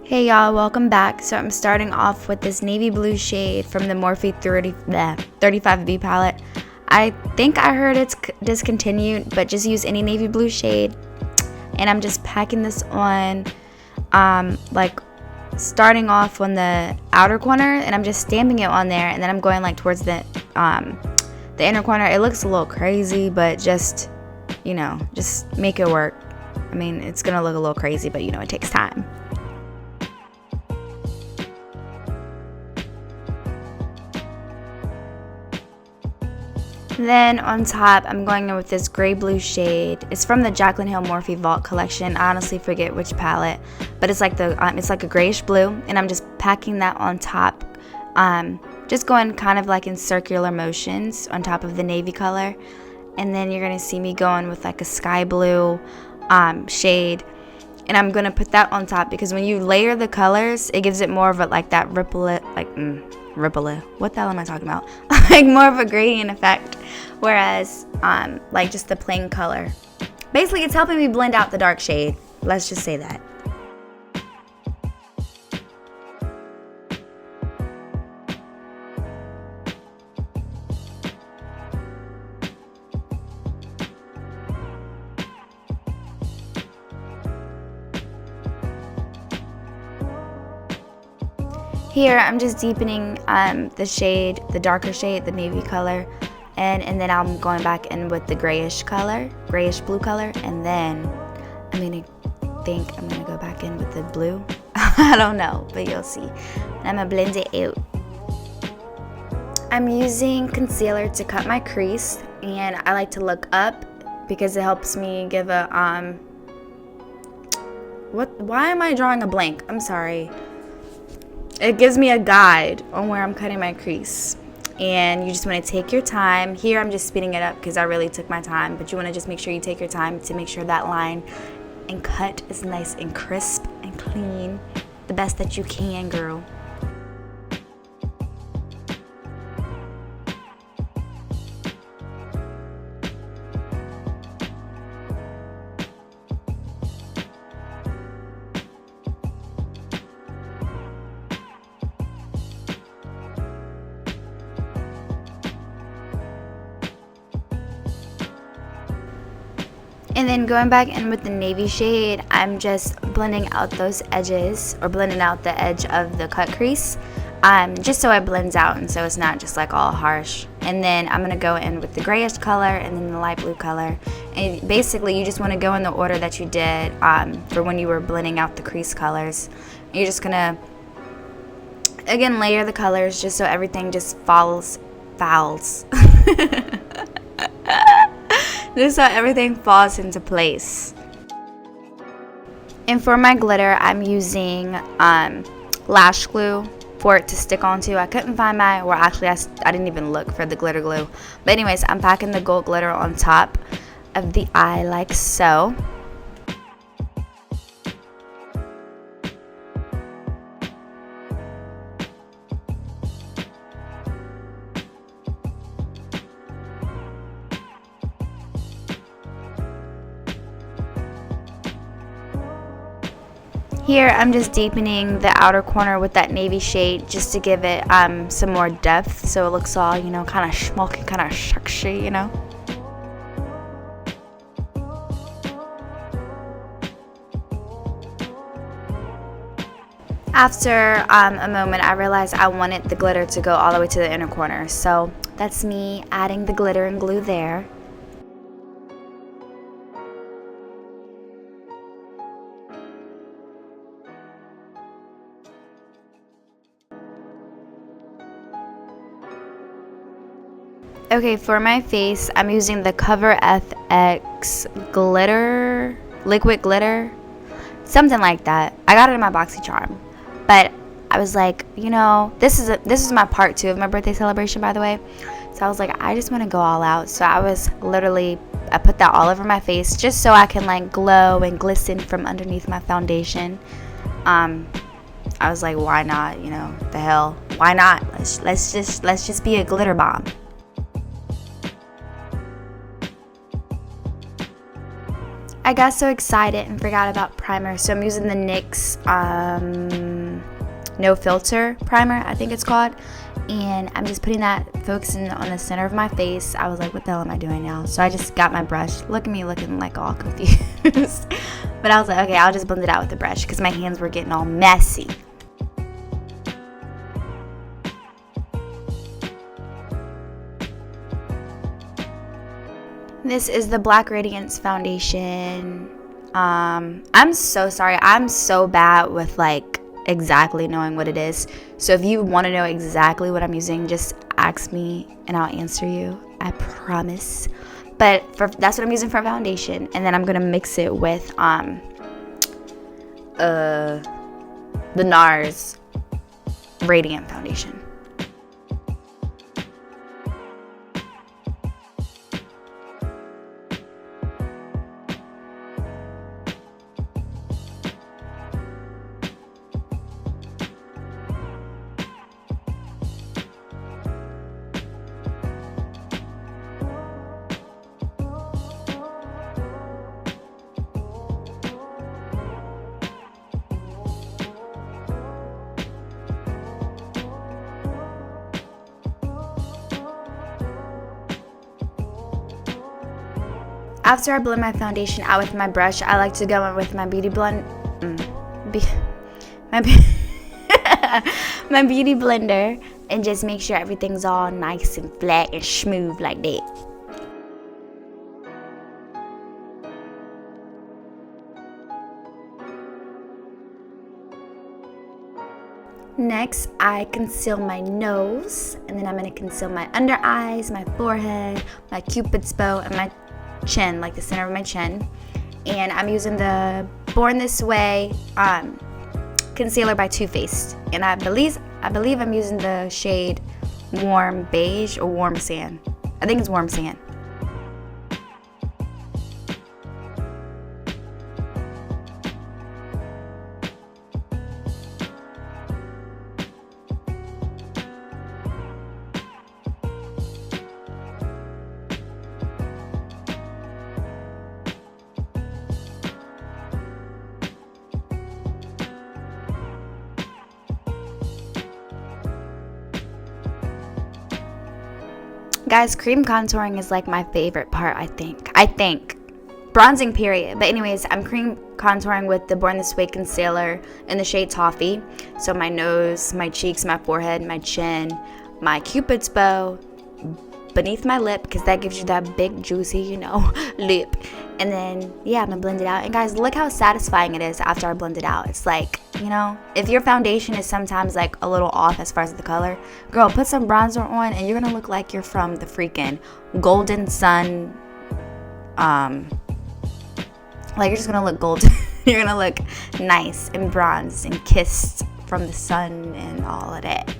Hey y'all, welcome back. So I'm starting off with this navy blue shade from the Morphe 35B palette. I think I heard it's discontinued, but just use any navy blue shade. And I'm just packing this on, like starting off on the outer corner, and I'm just stamping it on there, and then I'm going like towards the inner corner. It looks a little crazy, but just, you know, just make it work. I mean, it's gonna look a little crazy, but you know, it takes time. Then on top, I'm going in with this gray blue shade. It's from the Jaclyn Hill Morphe Vault collection. I honestly forget which palette, but it's like it's like a grayish blue, and I'm just packing that on top. Just going kind of like in circular motions on top of the navy color, and then you're gonna see me going with like a sky blue shade, and I'm gonna put that on top because when you layer the colors, it gives it more of a like that ripple, what the hell am I talking about? Like more of a gradient effect, whereas like just the plain color, basically it's helping me blend out the dark shade, let's just say that. Here I'm just deepening the shade, the darker shade, the navy color, and then I'm going back in with the grayish blue color, and then I'm gonna go back in with the blue. I don't know, but you'll see. And I'm gonna blend it out. I'm using concealer to cut my crease, and I like to look up because it helps me give a why am I drawing a blank? I'm sorry. It gives me a guide on where I'm cutting my crease, and you just want to take your time. Here I'm just speeding it up because I really took my time, but you want to just make sure you take your time to make sure that line and cut is nice and crisp and clean, the best that you can, girl. And then going back in with the navy shade, I'm just blending out those edges, or blending out the edge of the cut crease, just so it blends out and so it's not just like all harsh. And then I'm gonna go in with the grayish color and then the light blue color. And basically you just wanna go in the order that you did for when you were blending out the crease colors. And you're just gonna, again, layer the colors just so everything just fouls. Just so everything falls into place. And for my glitter, I'm using lash glue for it to stick onto. I couldn't find my, or actually I didn't even look for the glitter glue. But anyways, I'm packing the gold glitter on top of the eye like so. Here I'm just deepening the outer corner with that navy shade just to give it some more depth, so it looks all, you know, kind of smoky, kind of sexy, you know. After a moment, I realized I wanted the glitter to go all the way to the inner corner, so that's me adding the glitter and glue there. Okay, for my face, I'm using the Cover FX glitter, liquid glitter, something like that. I got it in my BoxyCharm, but I was like, you know, this is my part 2 of my birthday celebration, by the way. So I was like, I just want to go all out. So I put that all over my face just so I can like glow and glisten from underneath my foundation. I was like, why not? You know, the hell, why not? Let's just be a glitter bomb. I got so excited and forgot about primer, so I'm using the NYX No Filter primer, I think it's called, and I'm just putting that, focusing on the center of my face. I was like, what the hell am I doing now? So I just got my brush. Look at me looking like all confused. But I was like, okay, I'll just blend it out with the brush because my hands were getting all messy. This is the Black Radiance foundation. I'm so sorry. I'm so bad with like exactly knowing what it is. So if you want to know exactly what I'm using, just ask me and I'll answer you. I promise. But that's what I'm using for foundation, and then I'm gonna mix it with the NARS Radiant foundation. After I blend my foundation out with my brush, I like to go in with my beauty my beauty blender and just make sure everything's all nice and flat and smooth like that. Next, I conceal my nose, and then I'm going to conceal my under eyes, my forehead, my cupid's bow, and my chin, like the center of my chin. And I'm using the Born This Way concealer by Too Faced, and I believe I'm using the shade Warm Beige or Warm Sand. I think it's Warm Sand. Guys, cream contouring is like my favorite part, I think. Bronzing period. But anyways, I'm cream contouring with the Born This Way concealer in the shade Toffee. So my nose, my cheeks, my forehead, my chin, my cupid's bow, beneath my lip, because that gives you that big juicy, lip. And then, yeah, I'm gonna blend it out. And guys, look how satisfying it is after I blend it out. It's like, if your foundation is sometimes like a little off as far as the color, girl, put some bronzer on and you're gonna look like you're from the freaking golden sun. Like, you're just gonna look golden. You're gonna look nice and bronzed and kissed from the sun and all of that.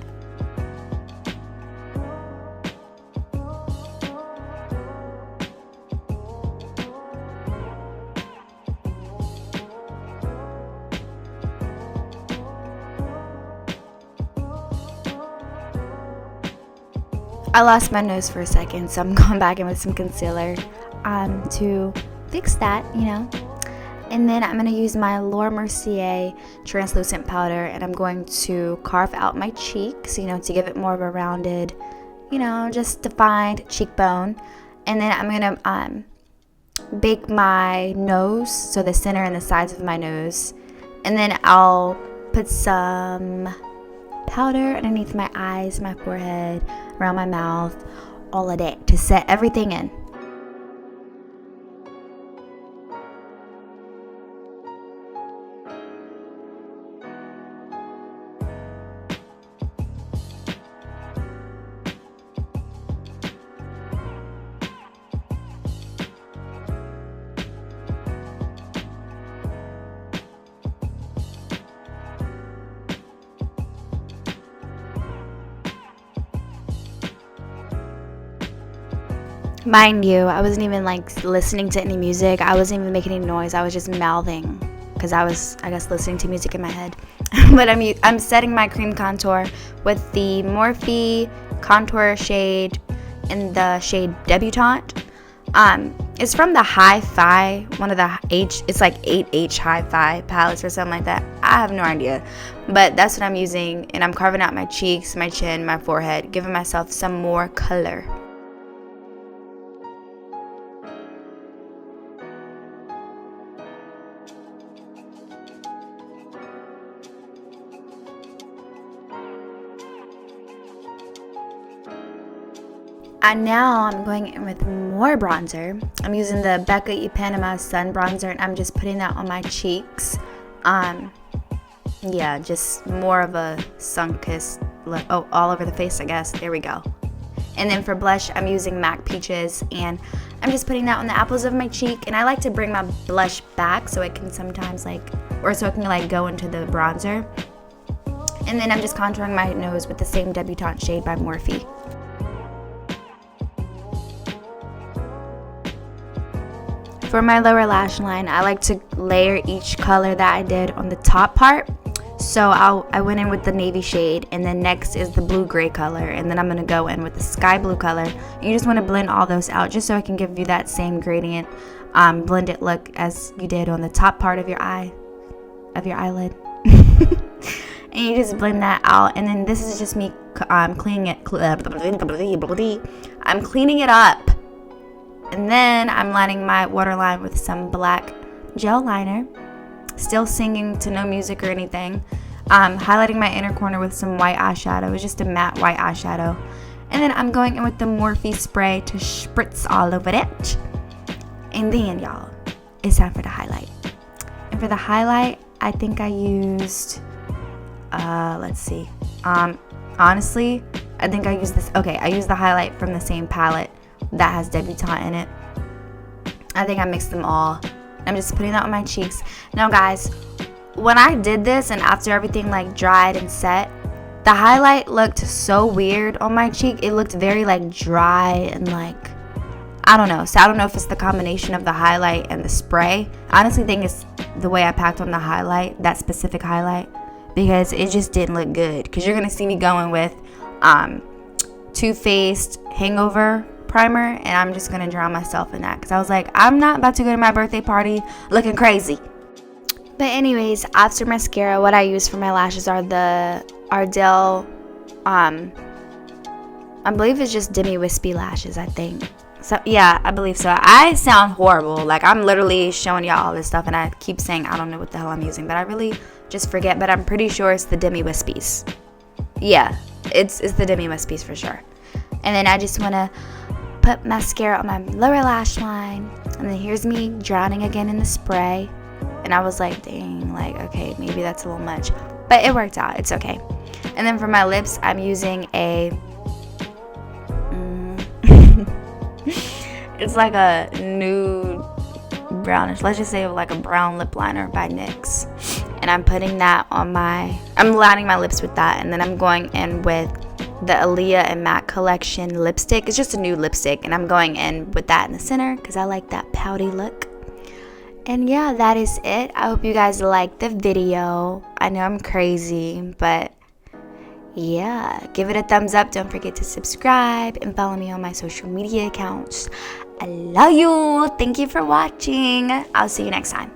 I lost my nose for a second, so I'm going back in with some concealer to fix that, And then I'm going to use my Laura Mercier translucent powder, and I'm going to carve out my cheeks, to give it more of a rounded, just defined cheekbone. And then I'm going to bake my nose, so the center and the sides of my nose. And then I'll put some powder underneath my eyes, my forehead, around my mouth, all of that to set everything in. Mind you, I wasn't even like listening to any music. I wasn't even making any noise. I was just mouthing because I was, I guess, listening to music in my head. But I'm setting my cream contour with the Morphe contour shade in the shade Debutante. It's from the Hi-Fi, one of the it's like 8H Hi-Fi palettes or something like that. I have no idea. But that's what I'm using, and I'm carving out my cheeks, my chin, my forehead, giving myself some more color. And now I'm going in with more bronzer. I'm using the Becca E Panama Sun Bronzer, and I'm just putting that on my cheeks. Yeah, just more of a sun-kissed look. Oh, all over the face, I guess. There we go. And then for blush, I'm using MAC Peaches, and I'm just putting that on the apples of my cheek. And I like to bring my blush back so it can sometimes so it can go into the bronzer. And then I'm just contouring my nose with the same Debutante shade by Morphe. For my lower lash line, I like to layer each color that I did on the top part. So I went in with the navy shade, and then next is the blue-gray color, and then I'm going to go in with the sky blue color. You just want to blend all those out just so it can give you that same gradient, blended look as you did on the top part of your eyelid. And you just blend that out, and then this is just me cleaning it. I'm cleaning it up. And then I'm lining my waterline with some black gel liner. Still singing to no music or anything. Highlighting my inner corner with some white eyeshadow. It's just a matte white eyeshadow. And then I'm going in with the Morphe spray to spritz all over it. And then, y'all, it's time for the highlight. And for the highlight, I think I used, let's see. Honestly, I think I used this. Okay, I used the highlight from the same palette that has Debutante in it. I think I mixed them all. I'm just putting that on my cheeks. Now guys, when I did this and after everything dried and set, the highlight looked so weird on my cheek. It looked very dry and I don't know. So I don't know if it's the combination of the highlight and the spray. I honestly think it's the way I packed on the highlight, that specific highlight, because it just didn't look good. Because you're going to see me going with Too Faced Hangover Primer, and I'm just gonna drown myself in that because I was like, I'm not about to go to my birthday party looking crazy. But anyways, after mascara, what I use for my lashes are the Ardell, I believe it's just demi wispy lashes, I think. So yeah, I believe so. I sound horrible. I'm literally showing y'all all this stuff and I keep saying I don't know what the hell I'm using, but I really just forget. But I'm pretty sure it's the demi wispies. Yeah, it's the demi wispies for sure. And then I just want to put mascara on my lower lash line, and then here's me drowning again in the spray, and I was like, dang, okay, maybe that's a little much, but it worked out, it's okay. And then for my lips, I'm using a it's like a nude brownish, let's just say a brown lip liner by NYX, and I'm putting that on I'm lining my lips with that, and then I'm going in with the Aaliyah and Matte collection lipstick. It's just a nude lipstick, and I'm going in with that in the center because I like that pouty look. And yeah, that is it. I hope you guys liked the video. I know I'm crazy, but yeah, give it a thumbs up. Don't forget to subscribe and follow me on my social media accounts. I love you. Thank you for watching. I'll see you next time.